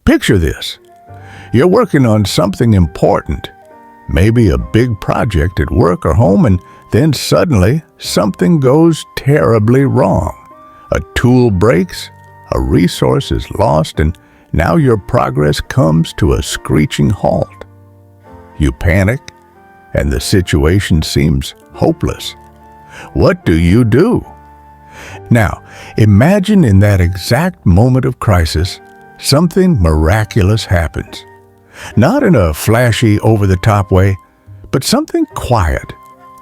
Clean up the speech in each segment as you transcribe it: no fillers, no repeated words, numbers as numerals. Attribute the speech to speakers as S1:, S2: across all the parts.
S1: Picture this. You're working on something important, maybe a big project at work or home, and then suddenly something goes terribly wrong. A tool breaks, a resource is lost, and now your progress comes to a screeching halt. You panic, and the situation seems hopeless. What do you do? Now, imagine in that exact moment of crisis, something miraculous happens. Not in a flashy, over-the-top way, but something quiet,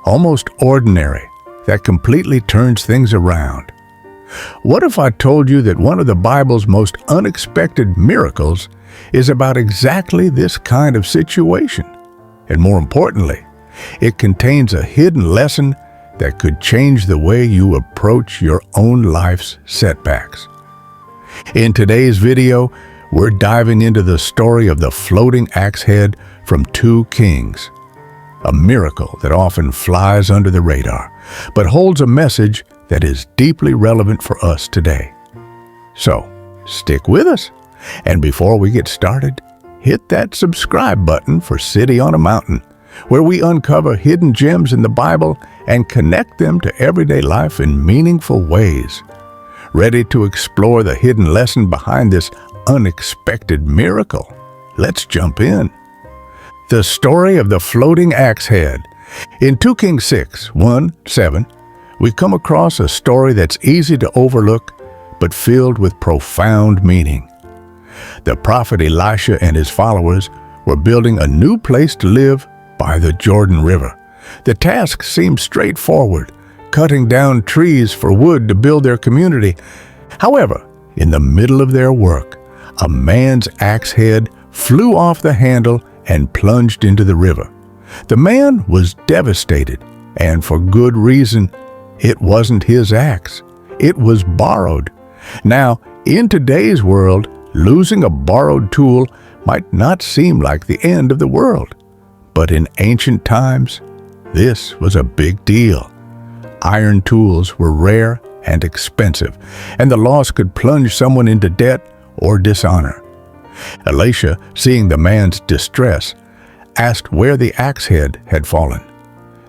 S1: almost ordinary, that completely turns things around. What if I told you that one of the Bible's most unexpected miracles is about exactly this kind of situation? And more importantly, it contains a hidden lesson that could change the way you approach your own life's setbacks. In today's video, we're diving into the story of the floating axe head from 2 Kings, a miracle that often flies under the radar, but holds a message that is deeply relevant for us today. So, stick with us, and before we get started, hit that subscribe button for City on a Mountain, where we uncover hidden gems in the Bible and connect them to everyday life in meaningful ways. Ready to explore the hidden lesson behind this unexpected miracle? Let's jump in. The story of the floating axe head. In 2 Kings 6:1-7, we come across a story that's easy to overlook, but filled with profound meaning. The prophet Elisha and his followers were building a new place to live by the Jordan River. The task seemed straightforward, cutting down trees for wood to build their community. However, in the middle of their work, a man's axe head flew off the handle and plunged into the river. The man was devastated, and for good reason. It wasn't his axe. It was borrowed. Now, in today's world, losing a borrowed tool might not seem like the end of the world. But in ancient times, this was a big deal. Iron tools were rare and expensive, and the loss could plunge someone into debt or dishonor. Elisha, seeing the man's distress, asked where the axe head had fallen.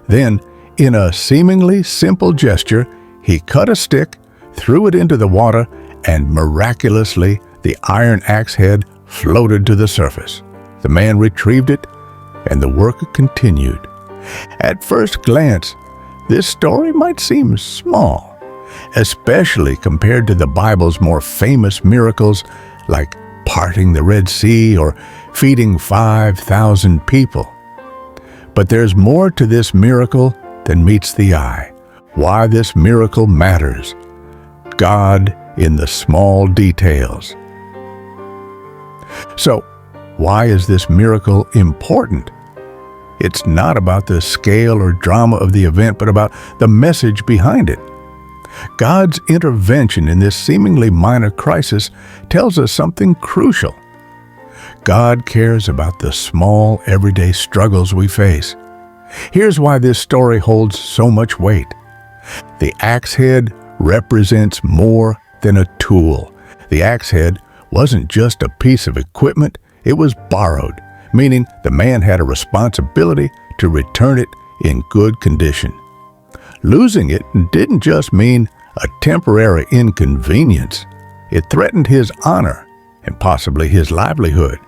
S1: Then, in a seemingly simple gesture, he cut a stick, threw it into the water, and miraculously, the iron axe head floated to the surface. The man retrieved it, and the work continued. At first glance, this story might seem small, especially compared to the Bible's more famous miracles like parting the Red Sea or feeding 5,000 people. But there's more to this miracle than meets the eye. Why this miracle matters. God in the small details. So, why is this miracle important? It's not about the scale or drama of the event, but about the message behind it. God's intervention in this seemingly minor crisis tells us something crucial. God cares about the small, everyday struggles we face. Here's why this story holds so much weight. The axe head represents more than a tool. The axe head wasn't just a piece of equipment, it was borrowed, meaning the man had a responsibility to return it in good condition. Losing it didn't just mean a temporary inconvenience. It threatened his honor and possibly his livelihood.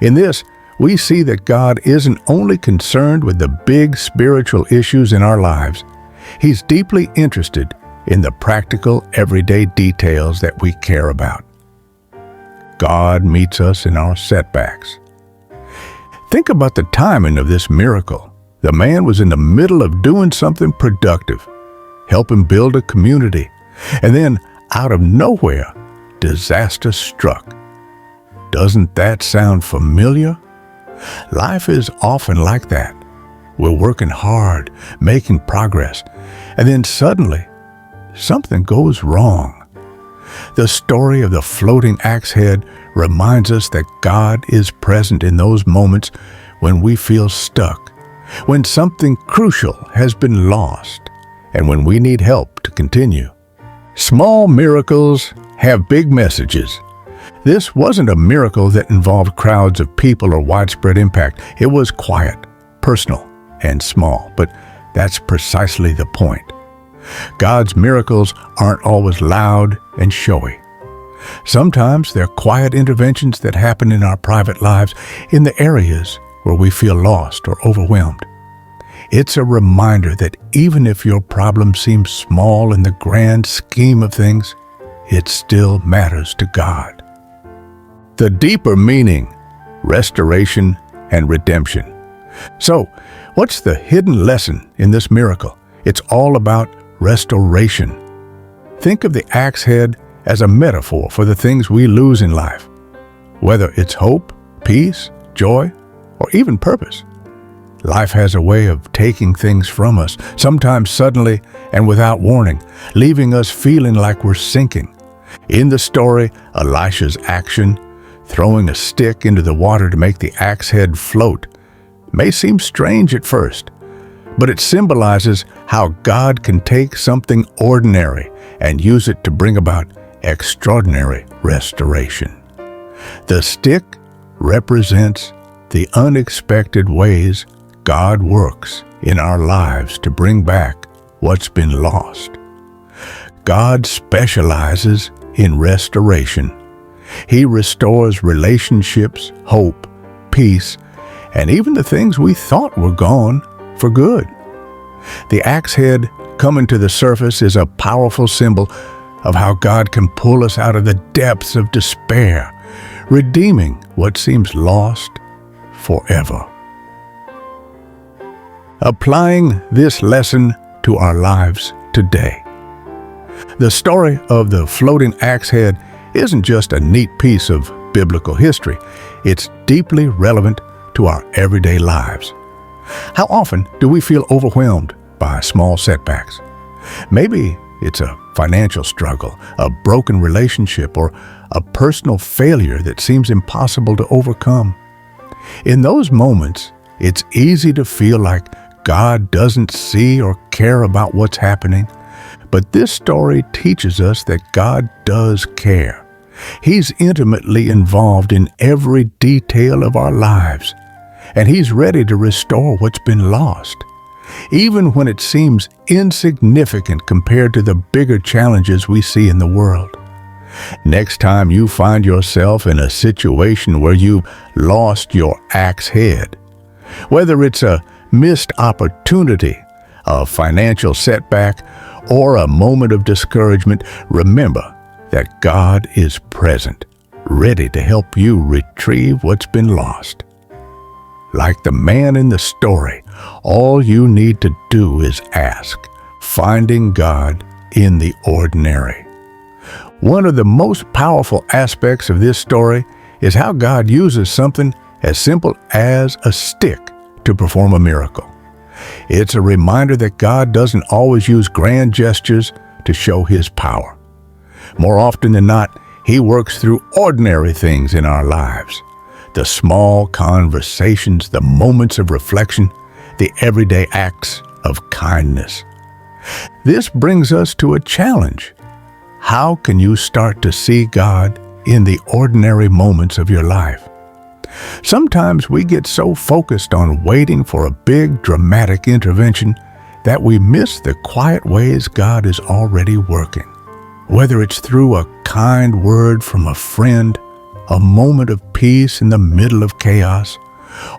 S1: In this, we see that God isn't only concerned with the big spiritual issues in our lives. He's deeply interested in the practical, everyday details that we care about. God meets us in our setbacks. Think about the timing of this miracle. The man was in the middle of doing something productive, helping build a community, and then, out of nowhere, disaster struck. Doesn't that sound familiar? Life is often like that. We're working hard, making progress, and then suddenly, something goes wrong. The story of the floating axe head reminds us that God is present in those moments when we feel stuck, when something crucial has been lost, and when we need help to continue. Small miracles have big messages. This wasn't a miracle that involved crowds of people or widespread impact. It was quiet, personal, and small, but that's precisely the point. God's miracles aren't always loud and showy. Sometimes they're quiet interventions that happen in our private lives, in the areas where we feel lost or overwhelmed. It's a reminder that even if your problem seems small in the grand scheme of things, it still matters to God. The deeper meaning, restoration and redemption. So, what's the hidden lesson in this miracle? It's all about restoration. Think of the axe head as a metaphor for the things we lose in life, whether it's hope, peace, joy, or even purpose. Life has a way of taking things from us, sometimes suddenly and without warning, leaving us feeling like we're sinking. In the story, Elisha's action, throwing a stick into the water to make the axe head float, may seem strange at first, but it symbolizes how God can take something ordinary and use it to bring about extraordinary restoration. The stick represents the unexpected ways God works in our lives to bring back what's been lost. God specializes in restoration. He restores relationships, hope, peace, and even the things we thought were gone for good. The axe head coming to the surface is a powerful symbol of how God can pull us out of the depths of despair, redeeming what seems lost forever. Applying this lesson to our lives today. The story of the floating axe head isn't just a neat piece of biblical history. It's deeply relevant to our everyday lives. How often do we feel overwhelmed by small setbacks? Maybe it's a financial struggle, a broken relationship, or a personal failure that seems impossible to overcome. In those moments, it's easy to feel like God doesn't see or care about what's happening. But this story teaches us that God does care. He's intimately involved in every detail of our lives, and He's ready to restore what's been lost, even when it seems insignificant compared to the bigger challenges we see in the world. Next time you find yourself in a situation where you've lost your axe head, whether it's a missed opportunity, a financial setback, or a moment of discouragement, remember that God is present, ready to help you retrieve what's been lost. Like the man in the story, all you need to do is ask, finding God in the ordinary. One of the most powerful aspects of this story is how God uses something as simple as a stick to perform a miracle. It's a reminder that God doesn't always use grand gestures to show His power. More often than not, He works through ordinary things in our lives. The small conversations, the moments of reflection, the everyday acts of kindness. This brings us to a challenge. How can you start to see God in the ordinary moments of your life? Sometimes we get so focused on waiting for a big, dramatic intervention that we miss the quiet ways God is already working. Whether it's through a kind word from a friend, a moment of peace in the middle of chaos,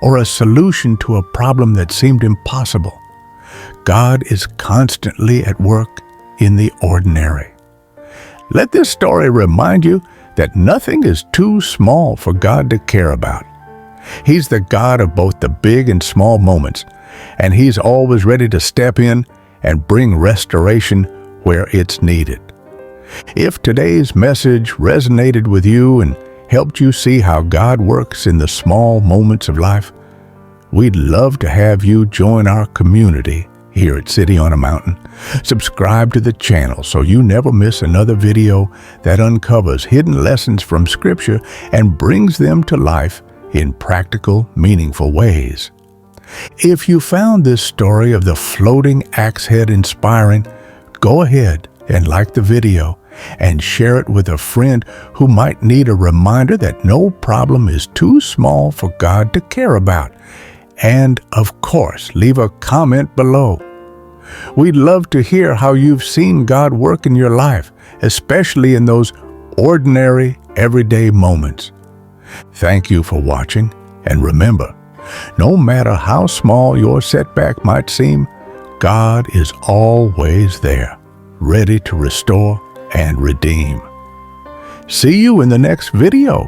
S1: or a solution to a problem that seemed impossible, God is constantly at work in the ordinary. Let this story remind you that nothing is too small for God to care about. He's the God of both the big and small moments, and He's always ready to step in and bring restoration where it's needed. If today's message resonated with you and helped you see how God works in the small moments of life, we'd love to have you join our community here at City on a Mountain. Subscribe to the channel so you never miss another video that uncovers hidden lessons from Scripture and brings them to life in practical, meaningful ways. If you found this story of the floating axe head inspiring, go ahead and like the video and share it with a friend who might need a reminder that no problem is too small for God to care about. And, of course, leave a comment below. We'd love to hear how you've seen God work in your life, especially in those ordinary, everyday moments. Thank you for watching, and remember, no matter how small your setback might seem, God is always there, ready to restore and redeem. See you in the next video.